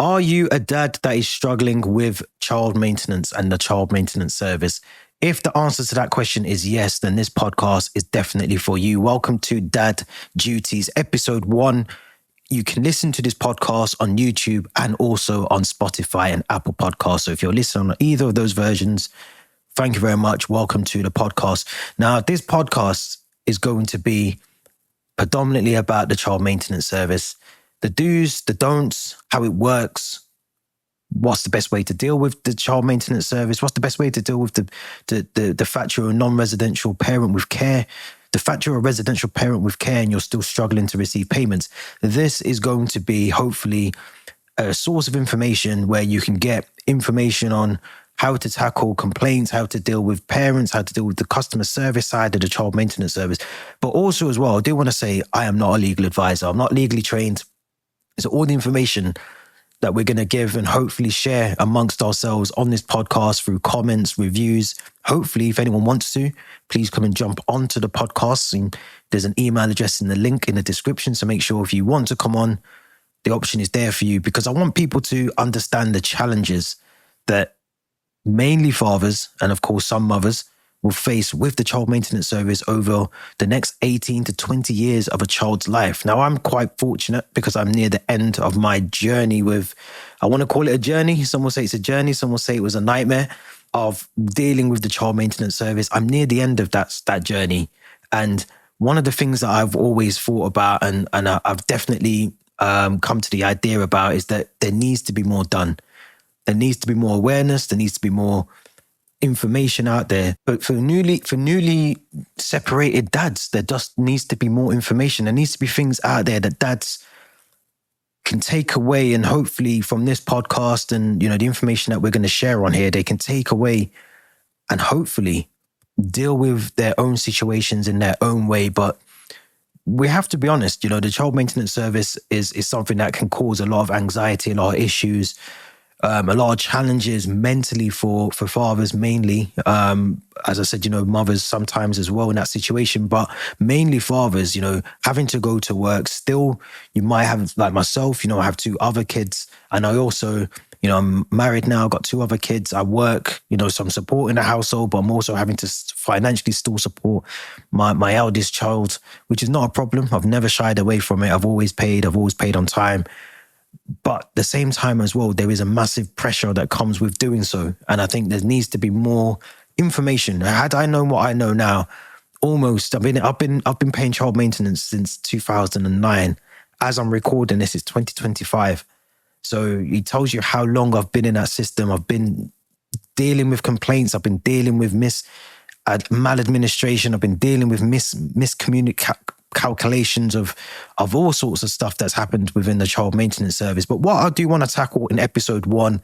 Are you a dad that is struggling with child maintenance and the child maintenance service? If the answer to that question is yes, then this podcast is definitely for you. Welcome to Dad Duties, episode 1. You can listen to this podcast on YouTube and also on Spotify and Apple Podcasts. So if you're listening on either of those versions, thank you very much. Welcome to the podcast. Now, this podcast is going to be predominantly about the child maintenance service. The do's, the don'ts, how it works, what's the best way to deal with the child maintenance service, what's the best way to deal with the fact you're a non-residential parent with care, the fact you're a residential parent with care and you're still struggling to receive payments. This is going to be hopefully a source of information where you can get information on how to tackle complaints, how to deal with parents, how to deal with the customer service side of the child maintenance service. But also as well, I do want to say I am not a legal advisor. I'm not legally trained. So all the information that we're going to give and hopefully share amongst ourselves on this podcast through comments, reviews. Hopefully, if anyone wants to, please come and jump onto the podcast. And there's an email address in the link in the description. So make sure if you want to come on, the option is there for you, because I want people to understand the challenges that mainly fathers and of course some mothers will face with the child maintenance service over the next 18 to 20 years of a child's life. Now, I'm quite fortunate because I'm near the end of my journey with, I want to call it a journey. Some will say it's a journey. Some will say it was a nightmare of dealing with the child maintenance service. I'm near the end of that journey. And one of the things that I've always thought about and I've definitely come to the idea about is that there needs to be more done. There needs to be more awareness. There needs to be more information out there. But for newly separated dads, there just needs to be more information. There needs to be things out there that dads can take away, and hopefully from this podcast and, you know, the information that we're going to share on here, they can take away and hopefully deal with their own situations in their own way. But we have to be honest, you know, the child maintenance service is something that can cause a lot of anxiety, a lot of issues, a lot of challenges mentally for fathers mainly. As I said, you know, mothers sometimes as well in that situation, but mainly fathers, you know, having to go to work. Still, you might have, like myself, you know, I have 2 other kids, and I also, you know, I'm married now, I've got 2 other kids. I work, you know, so I'm supporting the household, but I'm also having to financially still support my eldest child, which is not a problem. I've never shied away from it. I've always paid on time. But at the same time as well, there is a massive pressure that comes with doing so. And I think there needs to be more information. Had I known what I know now, I've been paying child maintenance since 2009. As I'm recording this, it's 2025. So it tells you how long I've been in that system. I've been dealing with complaints. I've been dealing with maladministration. I've been dealing with calculations of all sorts of stuff that's happened within the child maintenance service. But what I do want to tackle in episode 1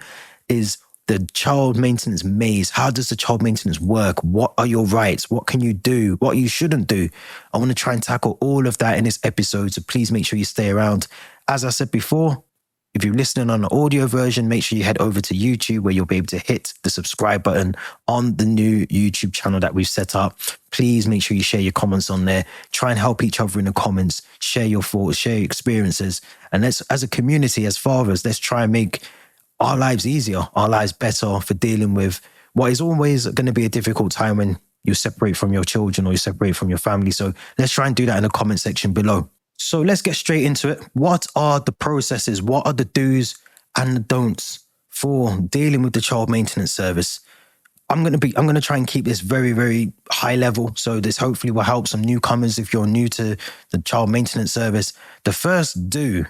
is the child maintenance maze. How does the child maintenance work? What are your rights? What can you do? What you shouldn't do? I want to try and tackle all of that in this episode. So please make sure you stay around. As I said before, if you're listening on the audio version, make sure you head over to YouTube, where you'll be able to hit the subscribe button on the new YouTube channel that we've set up. Please make sure you share your comments on there. Try and help each other in the comments. Share your thoughts, share your experiences. And let's, as a community, as fathers, let's try and make our lives easier, our lives better for dealing with what is always going to be a difficult time when you separate from your children or you separate from your family. So let's try and do that in the comment section below. So let's get straight into it. What are the processes? What are the do's and the don'ts for dealing with the child maintenance service? I'm going to try and keep this very, very high level. So this hopefully will help some newcomers if you're new to the child maintenance service. The first do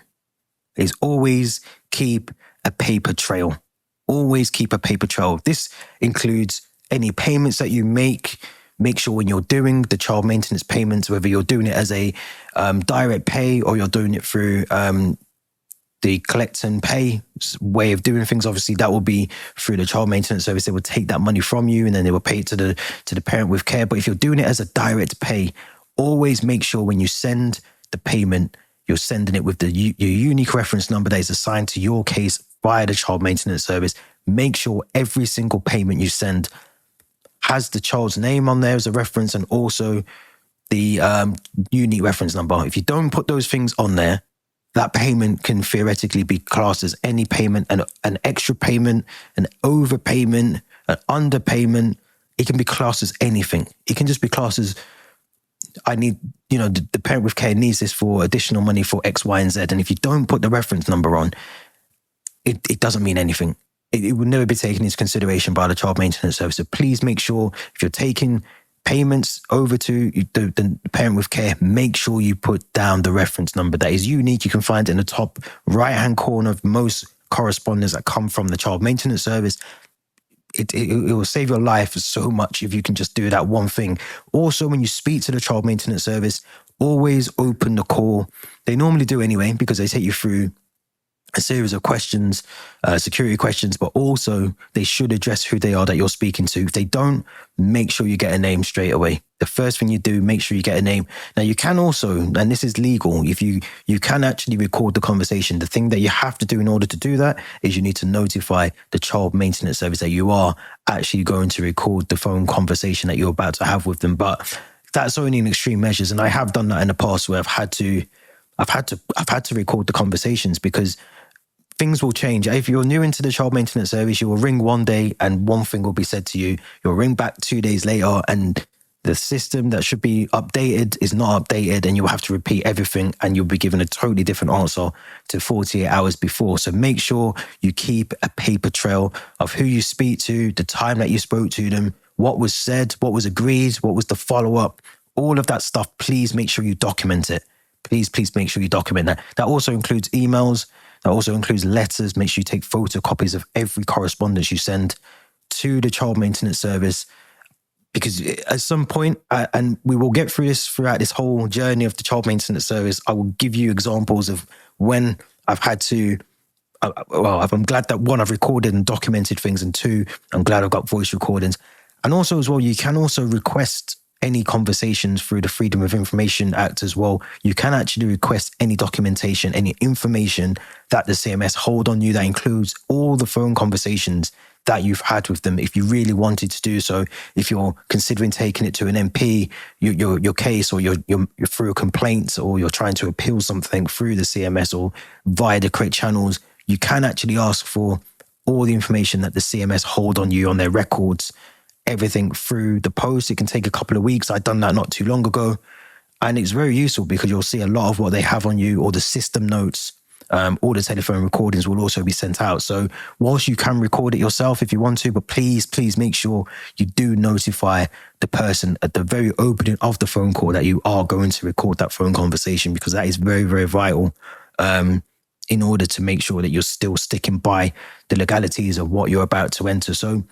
is always keep a paper trail. Always keep a paper trail. This includes any payments that you make. Make sure when you're doing the child maintenance payments, whether you're doing it as a direct pay or you're doing it through the collect and pay way of doing things, obviously that will be through the child maintenance service. They will take that money from you and then they will pay it to the parent with care. But if you're doing it as a direct pay, always make sure when you send the payment, you're sending it with your unique reference number that is assigned to your case via the child maintenance service. Make sure every single payment you send has the child's name on there as a reference and also the unique reference number. If you don't put those things on there, that payment can theoretically be classed as any payment, an extra payment, an overpayment, an underpayment. It can be classed as anything. It can just be classed as, I need, the parent with care needs this for additional money for X, Y, and Z. And if you don't put the reference number on, it doesn't mean anything. It will never be taken into consideration by the child maintenance service. So please make sure if you're taking payments over to the parent with care, make sure you put down the reference number. That is unique. You can find it in the top right-hand corner of most correspondence that come from the child maintenance service. It will save your life so much if you can just do that one thing. Also, when you speak to the child maintenance service, always open the call. They normally do anyway, because they take you through a series of questions, security questions, but also they should address who they are that you're speaking to. If they don't, make sure you get a name straight away. The first thing you do, make sure you get a name. Now you can also, and this is legal, if you can actually record the conversation. The thing that you have to do in order to do that is you need to notify the child maintenance service that you are actually going to record the phone conversation that you're about to have with them. But that's only in extreme measures. And I have done that in the past where I've had to record the conversations, because things will change. If you're new into the child maintenance service, you will ring one day and one thing will be said to you. You'll ring back 2 days later and the system that should be updated is not updated, and you'll have to repeat everything and you'll be given a totally different answer to 48 hours before. So make sure you keep a paper trail of who you speak to, the time that you spoke to them, what was said, what was agreed, what was the follow-up, all of that stuff. Please make sure you document it. Please make sure you document that. That also includes emails. That also includes letters. Make sure you take photocopies of every correspondence you send to the child maintenance service, because at some point, and we will get through this throughout this whole journey of the child maintenance service, I will give you examples of when I've had to, I'm glad that one, I've recorded and documented things, and two, I'm glad I've got voice recordings. And also as well, you can also request any conversations through the Freedom of Information Act as well. You can actually request any documentation, any information that the CMS hold on you. That includes all the phone conversations that you've had with them, if you really wanted to do so. If you're considering taking it to an MP, your case, or you're through a complaint, or you're trying to appeal something through the CMS or via the correct channels, you can actually ask for all the information that the CMS hold on you on their records, everything through the post. It can take a couple of weeks. I've done that not too long ago. And it's very useful because you'll see a lot of what they have on you, or the system notes, all the telephone recordings will also be sent out. So whilst you can record it yourself if you want to, but please make sure you do notify the person at the very opening of the phone call that you are going to record that phone conversation, because that is very, very vital in order to make sure that you're still sticking by the legalities of what you're about to enter. So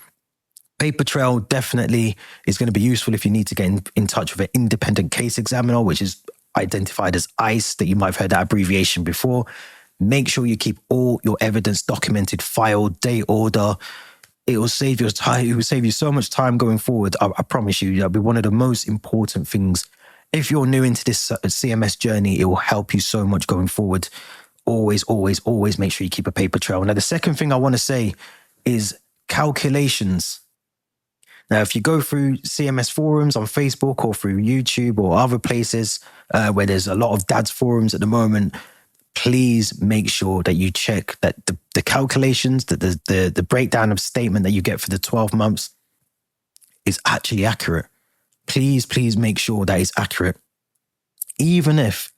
paper trail definitely is going to be useful if you need to get in touch with an independent case examiner, which is identified as ICE, that you might have heard that abbreviation before. Make sure you keep all your evidence documented, filed, date order. It will save your time. It will save you so much time going forward. I promise you, that'll be one of the most important things. If you're new into this CMS journey, it will help you so much going forward. Always make sure you keep a paper trail. Now, the second thing I want to say is calculations. Now, if you go through CMS forums on Facebook or through YouTube or other places where there's a lot of dads forums at the moment, please make sure that you check that the calculations, that the breakdown of statement that you get for the 12 months is actually accurate. Please make sure that it's accurate. Even if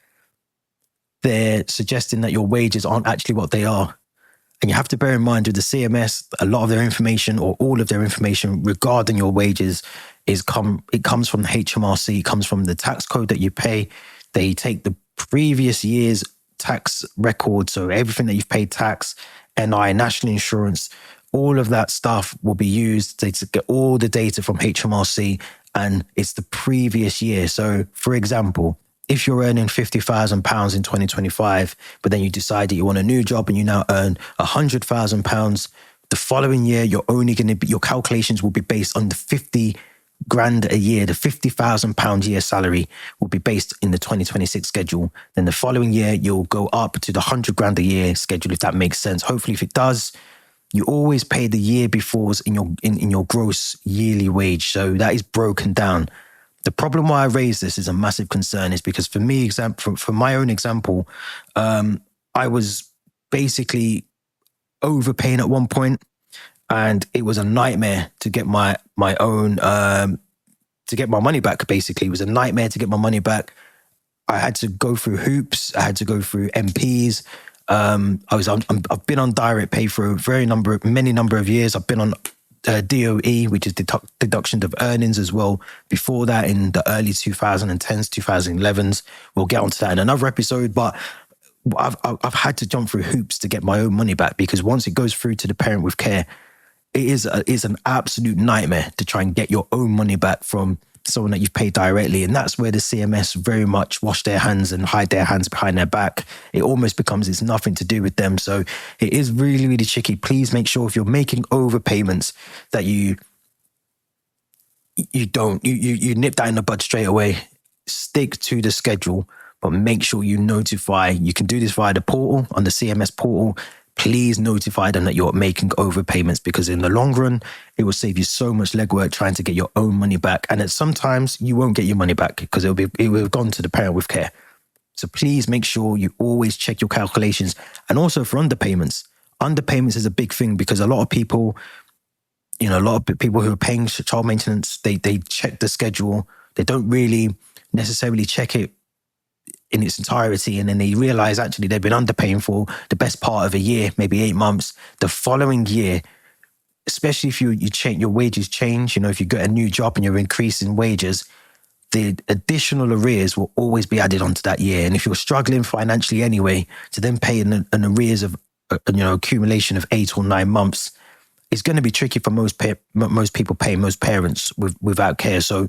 they're suggesting that your wages aren't actually what they are. And you have to bear in mind with the CMS, a lot of their information, or all of their information regarding your wages it comes from the HMRC, it comes from the tax code that you pay. They take the previous year's tax record, so everything that you've paid tax, NI, national insurance, all of that stuff will be used. They get all the data from HMRC, and it's the previous year. So, for example, if you're earning £50,000 in 2025, but then you decide that you want a new job and you now earn £100,000, the following year, your calculations will be based on the 50 grand a year, the £50,000 year salary will be based in the 2026 schedule. Then the following year, you'll go up to the 100 grand a year schedule, if that makes sense. Hopefully, if it does, you always pay the year before's in your gross yearly wage. So that is broken down. The problem why I raise this is a massive concern is because for me, for my own example, I was basically overpaying at one point, and it was a nightmare to get my own to get my money back. Basically, it was a nightmare to get my money back. I had to go through hoops. I had to go through MPs. I've been on direct pay for many number of years. I've been on DOE, which is deduction of earnings as well. Before that, in the early 2010s, 2011s, we'll get onto that in another episode. But I've had to jump through hoops to get my own money back, because once it goes through to the parent with care, it is an absolute nightmare to try and get your own money back from someone that you've paid directly. And that's where the CMS very much wash their hands and hide their hands behind their back. It almost becomes it's nothing to do with them. So it is really, really tricky. Please make sure if you're making overpayments that you nip that in the bud straight away. Stick to the schedule, but make sure you notify. You can do this via the portal, on the CMS portal. Please notify them that you're making overpayments, because in the long run, it will save you so much legwork trying to get your own money back. And sometimes you won't get your money back because it will have gone to the parent with care. So please make sure you always check your calculations. And also for underpayments. Underpayments is a big thing, because a lot of people who are paying child maintenance, they check the schedule. They don't really necessarily check it in its entirety, and then they realize actually they've been underpaying for the best part of a year, maybe 8 months. The following year, especially if you change, your wages change, if you get a new job and you're increasing wages, the additional arrears will always be added onto that year. And if you're struggling financially anyway, to then pay an arrears of accumulation of 8 or 9 months, it's going to be tricky for most people paying, most parents without care. So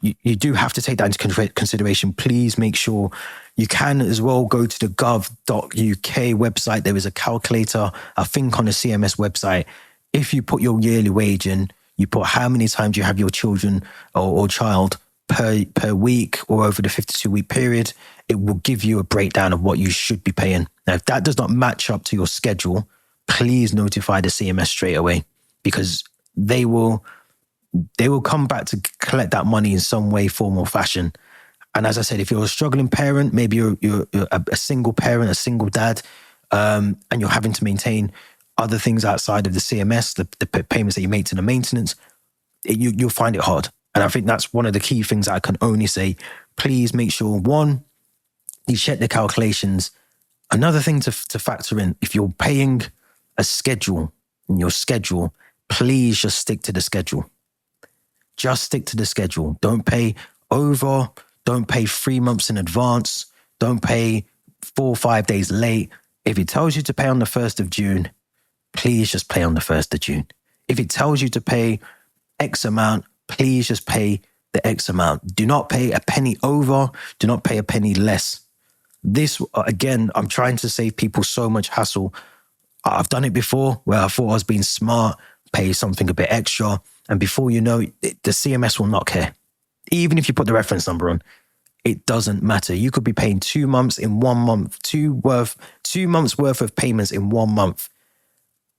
you do have to take that into consideration. Please make sure you can as well go to the gov.uk website. There is a calculator, I think, on the CMS website. If you put your yearly wage in, you put how many times you have your children or child per week or over the 52-week period, it will give you a breakdown of what you should be paying. Now, if that does not match up to your schedule, please notify the CMS straight away, because they will come back to collect that money in some way, form or fashion. And as I said, if you're a struggling parent, maybe you're a single parent, a single dad, and you're having to maintain other things outside of the CMS, the payments that you make to the maintenance, you'll find it hard. And I think that's one of the key things I can only say. Please make sure, one, you check the calculations. Another thing to factor in, if you're paying a schedule in your schedule, please just stick to the schedule. Just stick to the schedule. Don't pay over. Don't pay 3 months in advance. Don't pay 4 or 5 days late. If it tells you to pay on the 1st of June, please just pay on the 1st of June. If it tells you to pay X amount, please just pay the X amount. Do not pay a penny over. Do not pay a penny less. This, again, I'm trying to save people so much hassle. I've done it before where I thought I was being smart, pay something a bit extra, and before you know it, the CMS will not care. Even if you put the reference number on, it doesn't matter. You could be paying 2 months in 1 month, 2 months worth of payments in 1 month,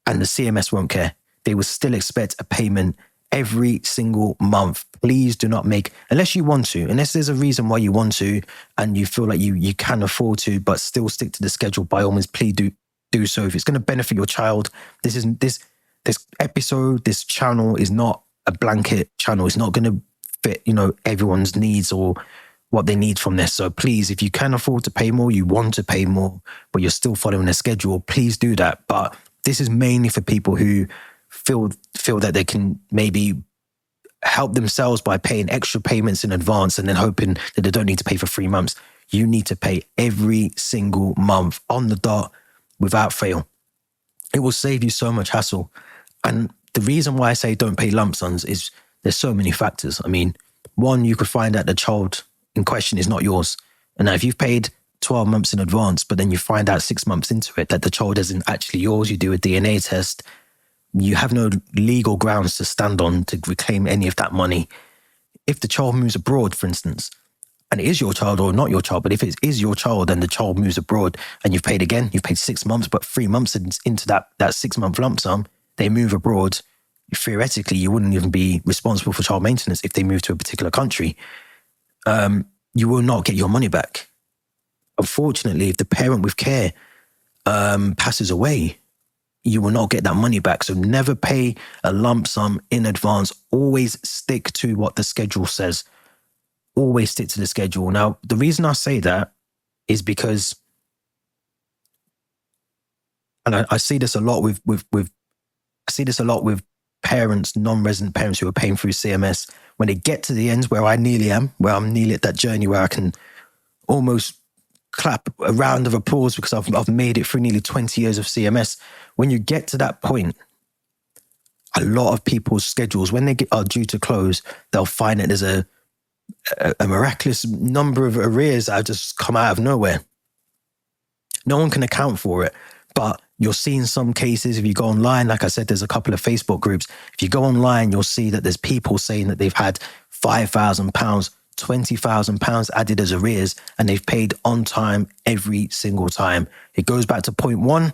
and the CMS won't care. They will still expect a payment every single month. Please do not make, unless you want to, unless there's a reason why you want to and you feel like you can afford to, but still stick to the schedule, by all means, please do so. If it's going to benefit your child, this episode, this channel is not a blanket channel. It's not going to fit, everyone's needs or what they need from this. So please, if you can afford to pay more, you want to pay more, but you're still following a schedule, please do that. But this is mainly for people who feel that they can maybe help themselves by paying extra payments in advance and then hoping that they don't need to pay for 3 months. You need to pay every single month on the dot without fail. It will save you so much hassle. And the reason why I say don't pay lump sums is there's so many factors. I mean, one, you could find that the child in question is not yours. And now if you've paid 12 months in advance, but then you find out 6 months into it that the child isn't actually yours, you do a DNA test, you have no legal grounds to stand on to reclaim any of that money. If the child moves abroad, for instance, and it is your child or not your child, but if it is your child and the child moves abroad and you've paid 6 months, but 3 months into that 6 month lump sum, they move abroad, theoretically, you wouldn't even be responsible for child maintenance if they move to a particular country. You will not get your money back. Unfortunately, if the parent with care passes away, you will not get that money back. So never pay a lump sum in advance. Always stick to what the schedule says. Always stick to the schedule. Now, the reason I say that is because, and I see this a lot with I see this a lot with parents, non-resident parents who are paying through CMS. When they get to the end where I nearly am, where I'm nearly at that journey where I can almost clap a round of applause because I've made it through nearly 20 years of CMS. When you get to that point, a lot of people's schedules, when are due to close, they'll find that there's a miraculous number of arrears that have just come out of nowhere. No one can account for it, but you're seeing some cases. If you go online, like I said, there's a couple of Facebook groups. If you go online, you'll see that there's people saying that they've had £5,000, £20,000 added as arrears, and they've paid on time every single time. It goes back to point one.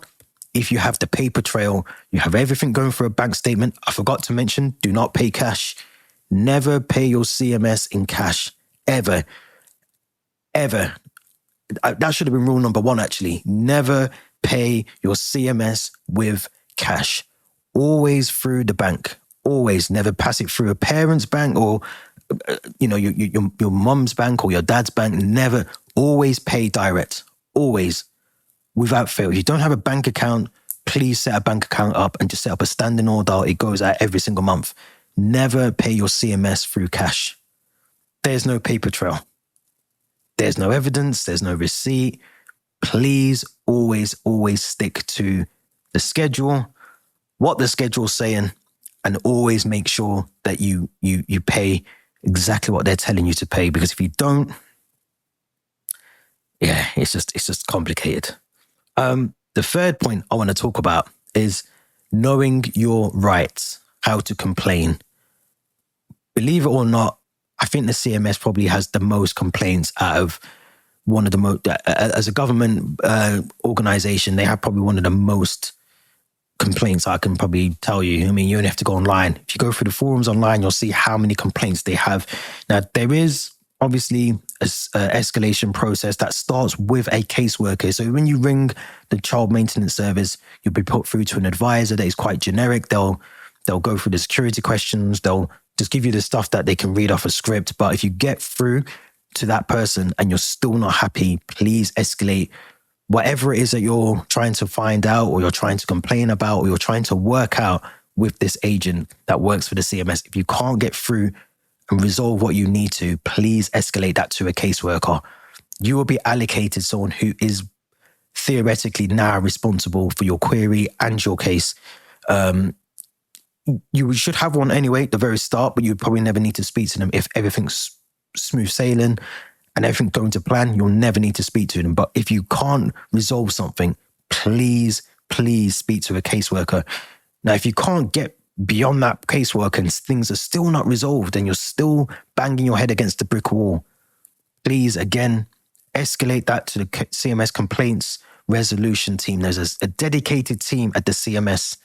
If you have the paper trail, you have everything going for a bank statement. I forgot to mention, do not pay cash. Never pay your CMS in cash, ever, ever. That should have been rule number one, actually. Never pay your CMS with cash. Always through the bank. Always. Never pass it through a parent's bank or your mum's bank or your dad's bank. Never. Always pay direct. Always. Without fail. If you don't have a bank account, please set a bank account up and just set up a standing order. It goes out every single month. Never pay your CMS through cash. There's no paper trail. There's no evidence. There's no receipt. Please always stick to the schedule, what the schedule's saying, and always make sure that you pay exactly what they're telling you to pay. Because if you don't, yeah, it's just complicated. The third point I want to talk about is knowing your rights, how to complain. Believe it or not, I think the CMS probably has the most complaints out of one of the most, as a government organization, they have probably one of the most complaints I can probably tell you. I mean, you only have to go online. If you go through the forums online, you'll see how many complaints they have. Now, there is obviously an escalation process that starts with a caseworker. So when you ring the child maintenance service, you'll be put through to an advisor that is quite generic. They'll go through the security questions. They'll just give you the stuff that they can read off a script. But if you get through to that person and you're still not happy, please escalate whatever it is that you're trying to find out or you're trying to complain about or you're trying to work out with this agent that works for the CMS. If you can't get through and resolve what you need to, please escalate that to a caseworker. You will be allocated someone who is theoretically now responsible for your query and your case. You should have one anyway at the very start, but you probably never need to speak to them. If everything's smooth sailing and everything going to plan, you'll never need to speak to them. But if you can't resolve something, please speak to a caseworker. Now, if you can't get beyond that caseworker and things are still not resolved and you're still banging your head against the brick wall, please, again, escalate that to the CMS complaints resolution team. There's a dedicated team at the CMS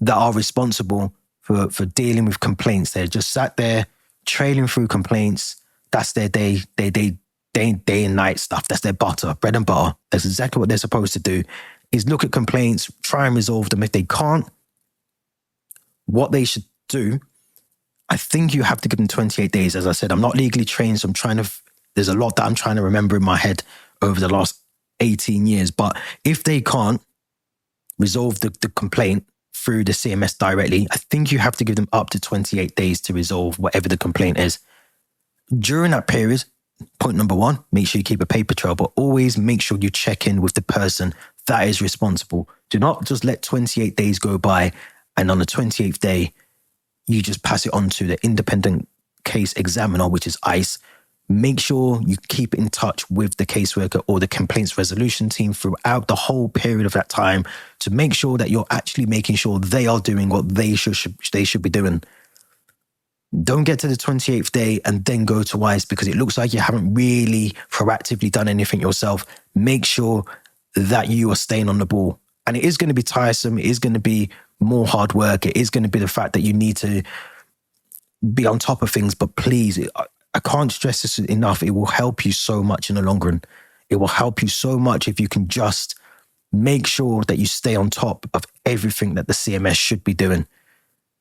that are responsible for dealing with complaints. They're just sat there trailing through complaints. That's their day and night stuff. That's their bread and butter. That's exactly what they're supposed to do, is look at complaints, try and resolve them. If they can't, what they should do, I think you have to give them 28 days. As I said, I'm not legally trained, so there's a lot that I'm trying to remember in my head over the last 18 years. But if they can't resolve the complaint through the CMS directly, I think you have to give them up to 28 days to resolve whatever the complaint is. During that period, point number one, make sure you keep a paper trail, but always make sure you check in with the person that is responsible. Do not just let 28 days go by and on the 28th day, you just pass it on to the independent case examiner, which is ICE. Make sure you keep in touch with the caseworker or the complaints resolution team throughout the whole period of that time to make sure that you're actually making sure they are doing what they should be doing. Don't get to the 28th day and then go to ICE because it looks like you haven't really proactively done anything yourself. Make sure that you are staying on the ball. And it is going to be tiresome. It is going to be more hard work. It is going to be the fact that you need to be on top of things. But please, I can't stress this enough. It will help you so much in the long run. It will help you so much if you can just make sure that you stay on top of everything that the CMS should be doing.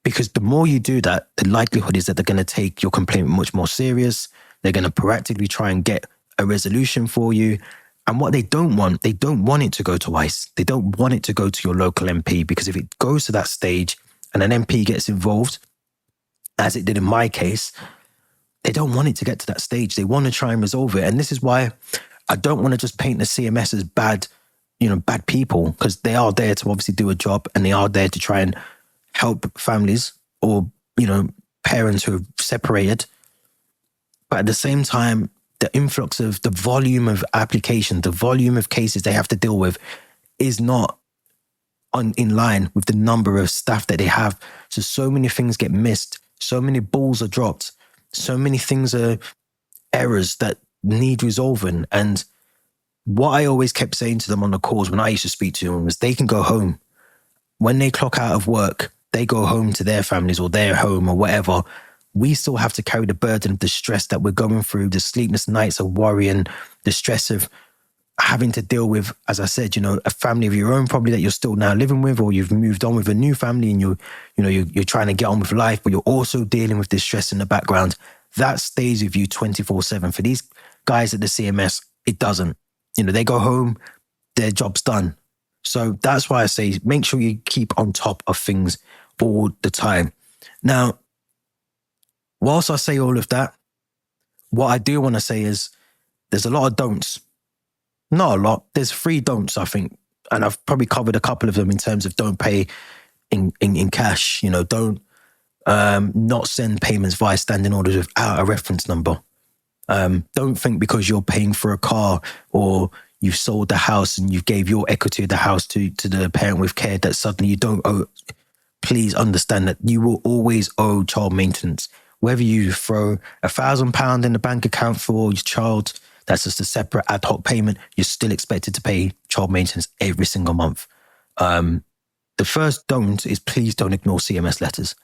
Because the more you do that, the likelihood is that they're going to take your complaint much more serious. They're going to proactively try and get a resolution for you. And what they don't want it to go to ICE. They don't want it to go to your local MP, because if it goes to that stage and an MP gets involved, as it did in my case, they don't want it to get to that stage. They want to try and resolve it. And this is why I don't want to just paint the CMS as bad people, because they are there to obviously do a job, and they are there to try and help families or, parents who have separated. But at the same time, the influx of the volume of applications, the volume of cases they have to deal with is not in line with the number of staff that they have. So many things get missed. So many balls are dropped. So many things are errors that need resolving. And what I always kept saying to them on the calls when I used to speak to them was they can go home. When they clock out of work, they go home to their families or their home or whatever. We still have to carry the burden of the stress that we're going through, the sleepless nights of worrying, the stress of having to deal with, as I said, a family of your own probably that you're still now living with, or you've moved on with a new family and you're trying to get on with life, but you're also dealing with this stress in the background. That stays with you 24/7. For these guys at the CMS, it doesn't. They go home, their job's done. So that's why I say make sure you keep on top of things all the time. Now, whilst I say all of that, what I do want to say is there's a lot of don'ts. Not a lot. There's 3 don'ts, I think. And I've probably covered a couple of them in terms of don't pay in cash. Don't not send payments via standing orders without a reference number. Don't think because you're paying for a car or you've sold the house and you gave your equity of the house to the parent with care that suddenly you don't owe. Please understand that you will always owe child maintenance. Whether you throw £1,000 in the bank account for your child, that's just a separate ad hoc payment, you're still expected to pay child maintenance every single month. The first don't is please don't ignore CMS letters.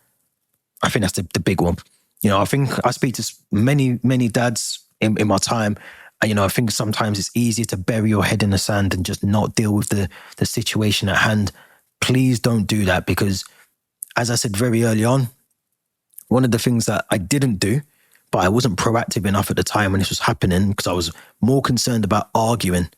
I think that's the big one. I think I speak to many, many dads in my time. And, I think sometimes it's easier to bury your head in the sand and just not deal with the situation at hand. Please don't do that, because as I said very early on, one of the things that I didn't do, but I wasn't proactive enough at the time when this was happening, because I was more concerned about arguing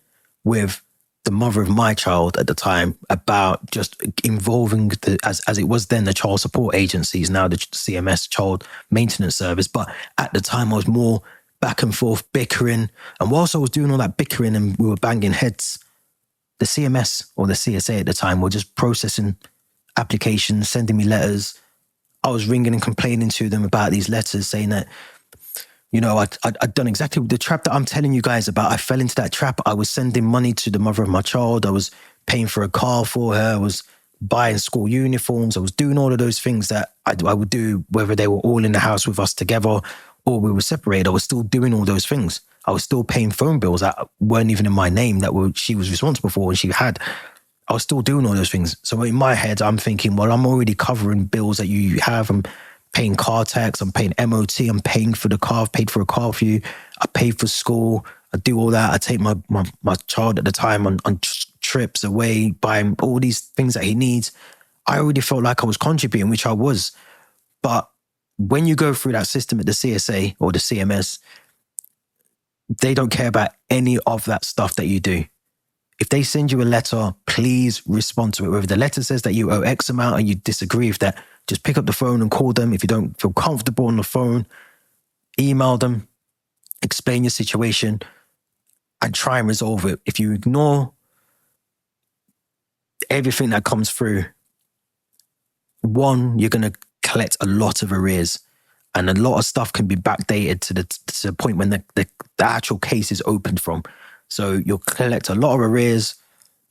with the mother of my child at the time about just involving as it was then, the child support agencies, now the CMS, child maintenance service. But at the time I was more back and forth bickering. And whilst I was doing all that bickering and we were banging heads, the CMS or the CSA at the time were just processing applications, sending me letters. I was ringing and complaining to them about these letters, saying that, I'd done exactly the trap that I'm telling you guys about. I fell into that trap. I was sending money to the mother of my child. I was paying for a car for her. I was buying school uniforms. I was doing all of those things that I would do, whether they were all in the house with us together or we were separated. I was still doing all those things. I was still paying phone bills that weren't even in my name, she was responsible for and she had. I was still doing all those things. So in my head, I'm thinking, well, I'm already covering bills that you have. I'm paying car tax, I'm paying MOT, I'm paying for the car, I've paid for a car for you, I paid for school, I do all that. I take my child at the time on trips away, buying all these things that he needs. I already felt like I was contributing, which I was. But when you go through that system at the CSA or the CMS, they don't care about any of that stuff that you do. If they send you a letter, please respond to it. Whether the letter says that you owe X amount and you disagree with that, just pick up the phone and call them. If you don't feel comfortable on the phone, email them, explain your situation, and try and resolve it. If you ignore everything that comes through, one, you're going to collect a lot of arrears, and a lot of stuff can be backdated to the point when the actual case is opened from. So you'll collect a lot of arrears.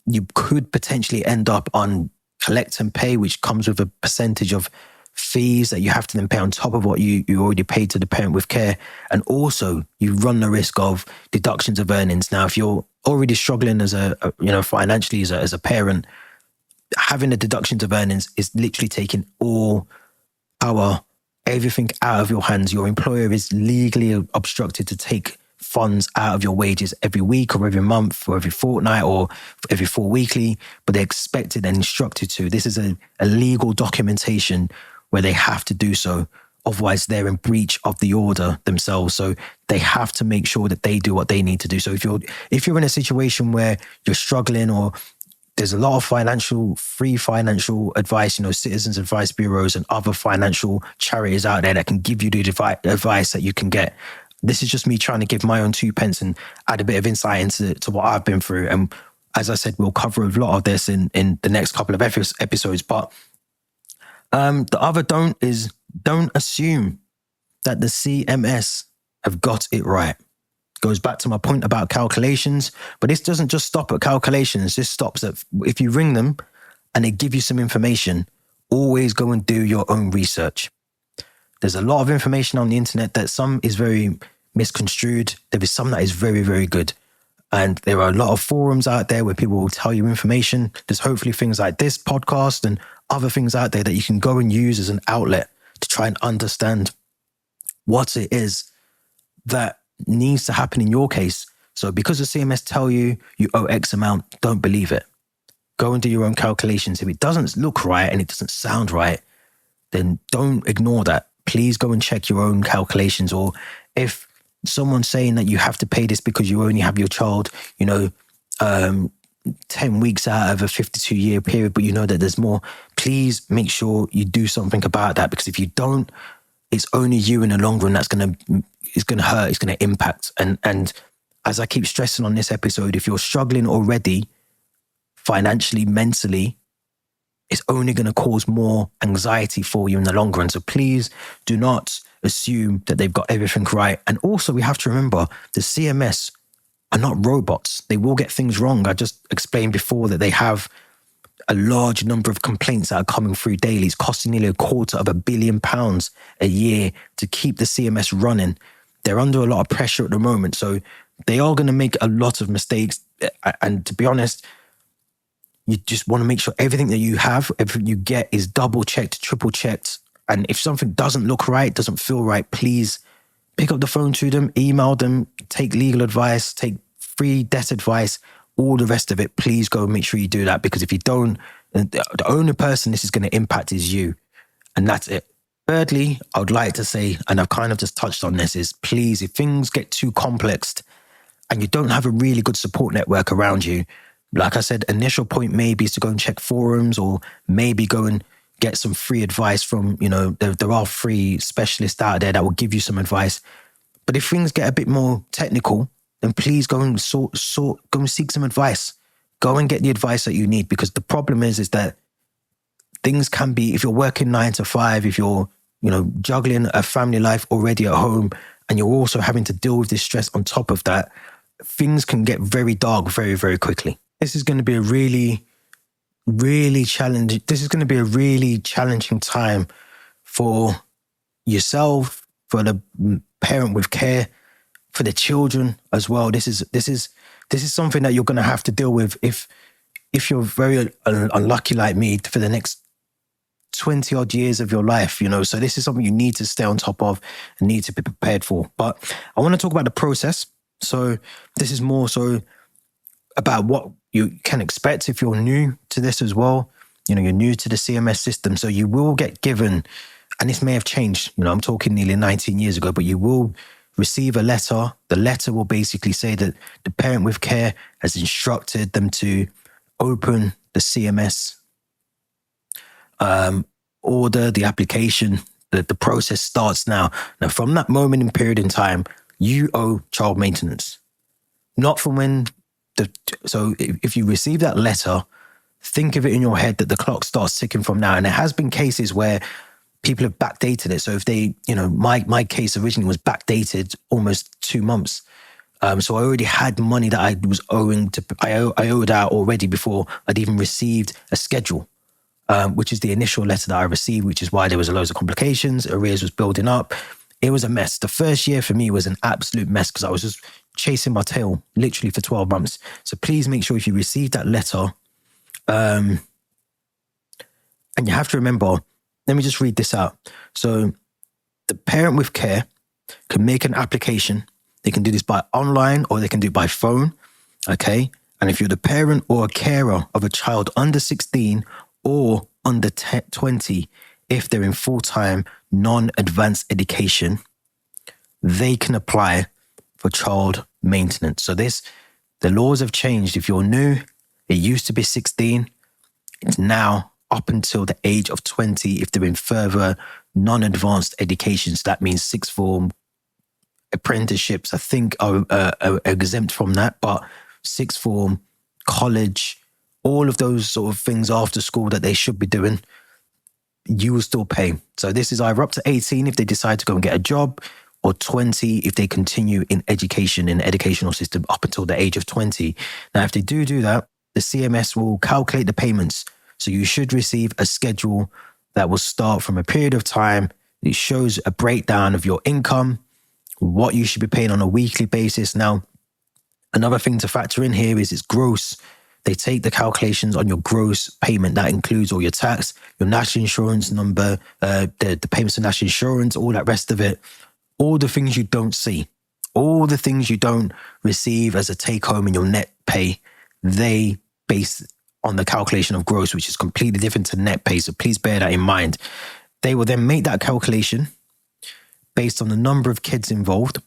You could potentially end up on collect and pay, which comes with a percentage of fees that you have to then pay on top of what you already paid to the parent with care. And also you run the risk of deductions of earnings. Now, if you're already struggling as financially as a parent, having the deductions of earnings is literally taking all power, everything out of your hands. Your employer is legally obstructed to take funds out of your wages every week or every month or every fortnight or every 4 weekly, but they're expected and instructed to. This is a legal documentation where they have to do so. Otherwise, they're in breach of the order themselves. So they have to make sure that they do what they need to do. So if you're in a situation where you're struggling, or there's a lot of free financial advice, citizens advice bureaus and other financial charities out there that can give you the advice that you can get. This is just me trying to give my own 2 pence and add a bit of insight into what I've been through. And as I said, we'll cover a lot of this in the next couple of episodes. But the other don't assume that the CMS have got it right. Goes back to my point about calculations, but this doesn't just stop at calculations. This stops at, if you ring them and they give you some information, always go and do your own research. There's a lot of information on the internet that some is very misconstrued. There is some that is very, very good. And there are a lot of forums out there where people will tell you information. There's hopefully things like this podcast and other things out there that you can go and use as an outlet to try and understand what it is that needs to happen in your case. So because the CMS tell you owe X amount, don't believe it. Go and do your own calculations. If it doesn't look right and it doesn't sound right, then don't ignore that. Please go and check your own calculations. Or if someone's saying that you have to pay this because you only have your child, 10 weeks out of a 52-year period, but you know that there's more, please make sure you do something about that, because if you don't, it's only you in the long run it's going to hurt, it's going to impact. And as I keep stressing on this episode, if you're struggling already financially, mentally, it's only going to cause more anxiety for you in the long run. So please do not assume that they've got everything right. And also we have to remember the CMS are not robots. They will get things wrong. I just explained before that they have a large number of complaints that are coming through daily. It's costing nearly £250 million a year to keep the CMS running. They're under a lot of pressure at the moment. So they are going to make a lot of mistakes. And to be honest, you just want to make sure everything that you have, everything you get is double checked, triple checked. And if something doesn't look right, doesn't feel right, please pick up the phone to them, email them, take legal advice, take free debt advice, all the rest of it. Please go and make sure you do that, because if you don't, the only person this is going to impact is you. And that's it. Thirdly, I would like to say, and I've kind of just touched on this, is please, if things get too complex and you don't have a really good support network around you, like I said, initial point maybe is to go and check forums, or maybe go and get some free advice from, there are free specialists out there that will give you some advice. But if things get a bit more technical, then please go and go and seek some advice. Go and get the advice that you need, because the problem is that things can be, if you're working 9 to 5, if you're, juggling a family life already at home, and you're also having to deal with this stress on top of that, things can get very dark very, very quickly. This is going to be a really challenging time for yourself, for the parent with care, for the children as well. This is something that you're going to have to deal with if you're very unlucky like me for the next 20 odd years of your life, So this is something you need to stay on top of and need to be prepared for. But I want to talk about the process. So this is more so about what you can expect if you're new to this as well. You're new to the CMS system. So you will get given, and this may have changed, I'm talking nearly 19 years ago, but you will receive a letter. The letter will basically say that the parent with care has instructed them to open the CMS, order the application. The process starts now. Now, from that moment in period in time, you owe child maintenance. Not from when so if you receive that letter, think of it in your head that the clock starts ticking from now. And there has been cases where people have backdated it. So if they, my case originally was backdated almost 2 months. So I already had money that I was owing to, I owed out already before I'd even received a schedule, which is the initial letter that I received, which is why there was loads of complications. Arrears was building up. It was a mess. The first year for me was an absolute mess, because I was just chasing my tail literally for 12 months. So please make sure if you receive that letter, and you have to remember, let me just read this out. So the parent with care can make an application They can do this by online or they can do it by phone. Okay. And if you're the parent or a carer of a child under 16 or under 20, if they're in full-time non-advanced education, they can apply for child maintenance. So the laws have changed. If you're new, it used to be 16. It's now up until the age of 20 if they're in further non-advanced education. So that means sixth form, apprenticeships, I think, are exempt from that. But sixth form, college, all of those sort of things after school that they should be doing, you will still pay. So this is either up to 18 if they decide to go and get a job, or 20 if they continue in education, in the educational system up until the age of 20. Now, if they do that, the CMS will calculate the payments. So you should receive a schedule that will start from a period of time. It shows a breakdown of your income, what you should be paying on a weekly basis. Now, another thing to factor in here is it's gross. They take the calculations on your gross payment. That includes all your tax, your national insurance number, the payments of national insurance, all that rest of it. All the things you don't see, all the things you don't receive as a take home in your net pay, they base on the calculation of gross, which is completely different to net pay. So please bear that in mind. They will then make that calculation based on the number of kids involved.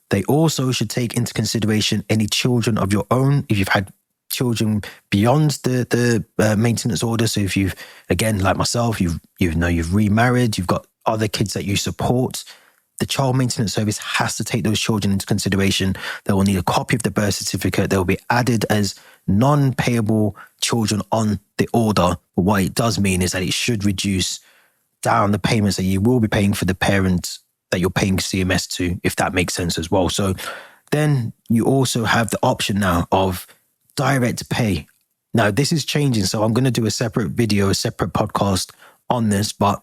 They also should take into consideration any children of your own. If you've had children beyond the maintenance order. So if you've, again, like myself, you've remarried, you've got other kids that you support, the child maintenance service has to take those children into consideration. They will need a copy of the birth certificate. They will be added as non-payable children on the order. But what it does mean is that it should reduce down the payments that you will be paying for the parent that you're paying CMS to, if that makes sense as well. So then you also have the option now of direct pay. Now, this is changing. So I'm going to do a separate video, a separate podcast on this, but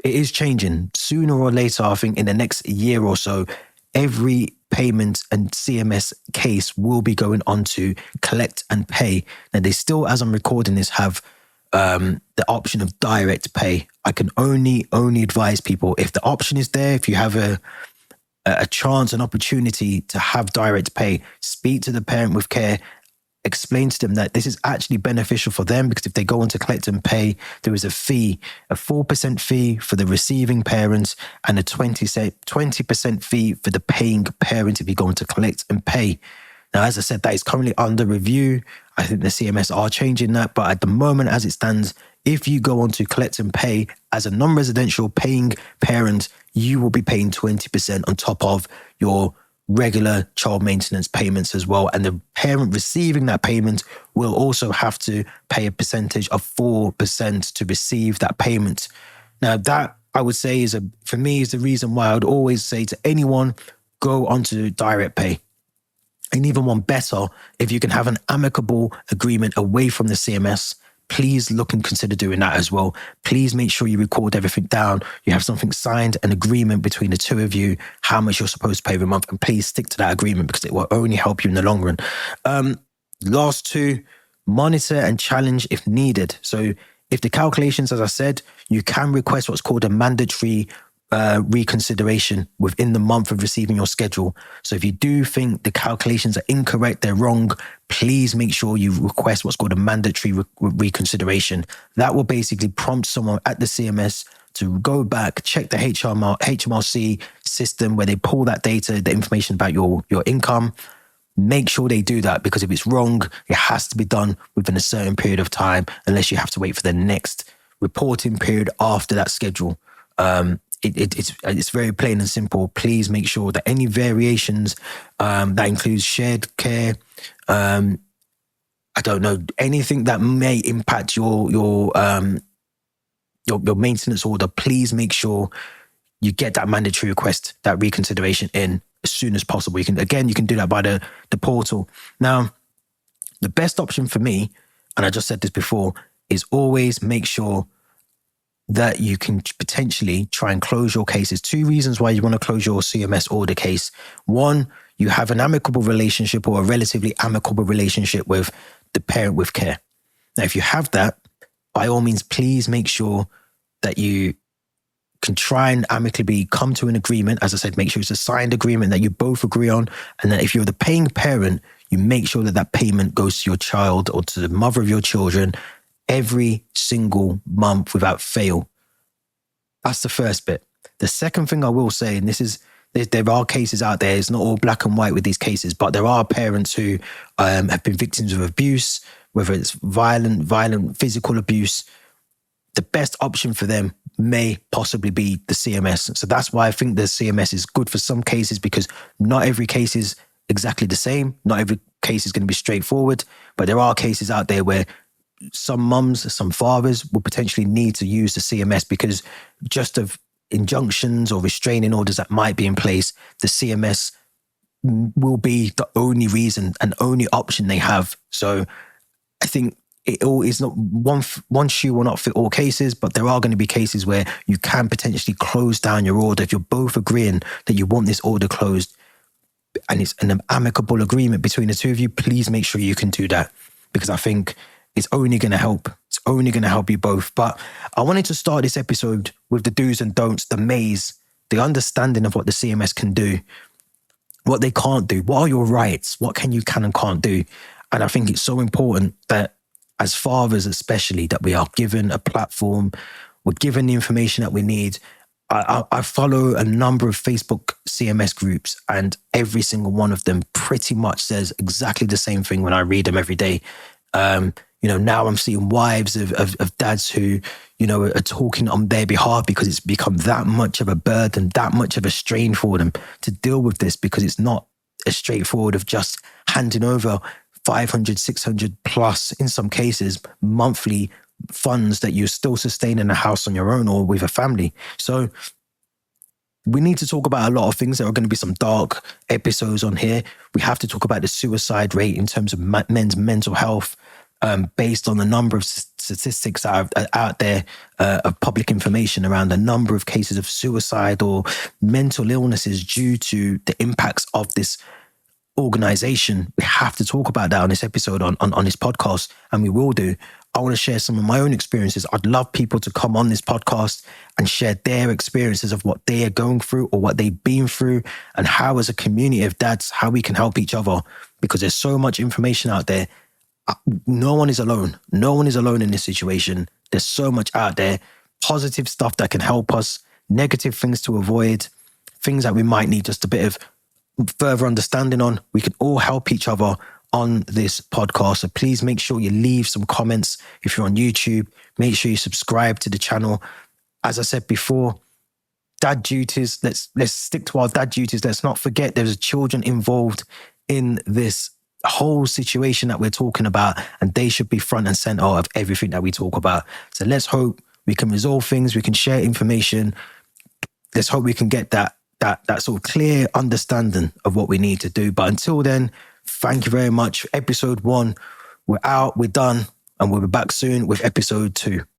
it is changing. Sooner or later, I think in the next year or so, every payment and CMS case will be going on to collect and pay. Now, they still, as I'm recording this, have the option of direct pay. I can only advise people, if the option is there, if you have a chance, an opportunity to have direct pay, speak to the parent with care, explain to them that this is actually beneficial for them, because if they go on to collect and pay, there is a fee, a 4% fee for the receiving parent and a 20% fee for the paying parent if you go on to collect and pay. Now, as I said, that is currently under review. I think the CMS are changing that, but at the moment, as it stands, if you go on to collect and pay as a non-residential paying parent, you will be paying 20% on top of your regular child maintenance payments as well. And the parent receiving that payment will also have to pay a percentage of 4% to receive that payment. Now, that I would say for me, is the reason why I would always say to anyone, go onto direct pay. And even one better, if you can have an amicable agreement away from the CMS, please look and consider doing that as well. Please make sure you record everything down. You have something signed, an agreement between the two of you, how much you're supposed to pay every month. And please stick to that agreement, because it will only help you in the long run. Last two, monitor and challenge if needed. So if the calculations, as I said, you can request what's called a mandatory reconsideration within the month of receiving your schedule. So if you do think the calculations are incorrect, they're wrong, please make sure you request what's called a mandatory reconsideration. That will basically prompt someone at the CMS to go back, check the HMRC system where they pull that data, the information about your income. Make sure they do that, because if it's wrong, it has to be done within a certain period of time, unless you have to wait for the next reporting period after that schedule. It's very plain and simple. Please make sure that any variations, that includes shared care, I don't know, anything that may impact your maintenance order, please make sure you get that mandatory request, that reconsideration in as soon as possible. You can do that by the portal. Now, the best option for me, and I just said this before, is always make sure that you can potentially try and close your cases. Two reasons why you want to close your CMS order case. One, you have an amicable relationship, or a relatively amicable relationship with the parent with care. Now, if you have that, by all means, please make sure that you can try and amicably come to an agreement. As I said, make sure it's a signed agreement that you both agree on. And that if you're the paying parent, you make sure that that payment goes to your child or to the mother of your children every single month without fail. That's the first bit. The second thing I will say, and this is, there are cases out there, it's not all black and white with these cases, but there are parents who have been victims of abuse, whether it's violent physical abuse. The best option for them may possibly be the CMS. So that's why I think the CMS is good for some cases, because not every case is exactly the same. Not every case is going to be straightforward, but there are cases out there where some mums, some fathers will potentially need to use the CMS because just of injunctions or restraining orders that might be in place, the CMS will be the only reason and only option they have. So I think it all is not one shoe will not fit all cases, but there are going to be cases where you can potentially close down your order if you're both agreeing that you want this order closed and it's an amicable agreement between the two of you. Please make sure you can do that, because I think it's only going to help. It's only going to help you both. But I wanted to start this episode with the do's and don'ts, the maze, the understanding of what the CMS can do, what they can't do, what are your rights, what can and can't do. And I think it's so important that as fathers especially, that we are given a platform, we're given the information that we need. I follow a number of Facebook CMS groups, and every single one of them pretty much says exactly the same thing when I read them every day. Now I'm seeing wives of dads who, are talking on their behalf because it's become that much of a burden, that much of a strain for them to deal with this, because it's not as straightforward of just handing over 500, 600 plus, in some cases, monthly funds that you're still sustaining a house on your own or with a family. So we need to talk about a lot of things. There are going to be some dark episodes on here. We have to talk about the suicide rate in terms of men's mental health, based on the number of statistics that are out there of public information around the number of cases of suicide or mental illnesses due to the impacts of this organization. We have to talk about that on this episode, on this podcast, and we will do. I want to share some of my own experiences. I'd love people to come on this podcast and share their experiences of what they are going through or what they've been through, and how, as a community of dads, how we can help each other, because there's so much information out there. No one is alone. No one is alone in this situation. There's so much out there, positive stuff that can help us, negative things to avoid, things that we might need just a bit of further understanding on. We can all help each other on this podcast. So please make sure you leave some comments. If you're on YouTube, make sure you subscribe to the channel. As I said before, dad duties, let's stick to our dad duties. Let's not forget there's children involved in this whole situation that we're talking about, and they should be front and center of everything that we talk about. So let's hope we can resolve things, we can share information. Let's hope we can get that sort of clear understanding of what we need to do. But until then, thank you very much. Episode 1, we're out, we're done, and we'll be back soon with episode 2.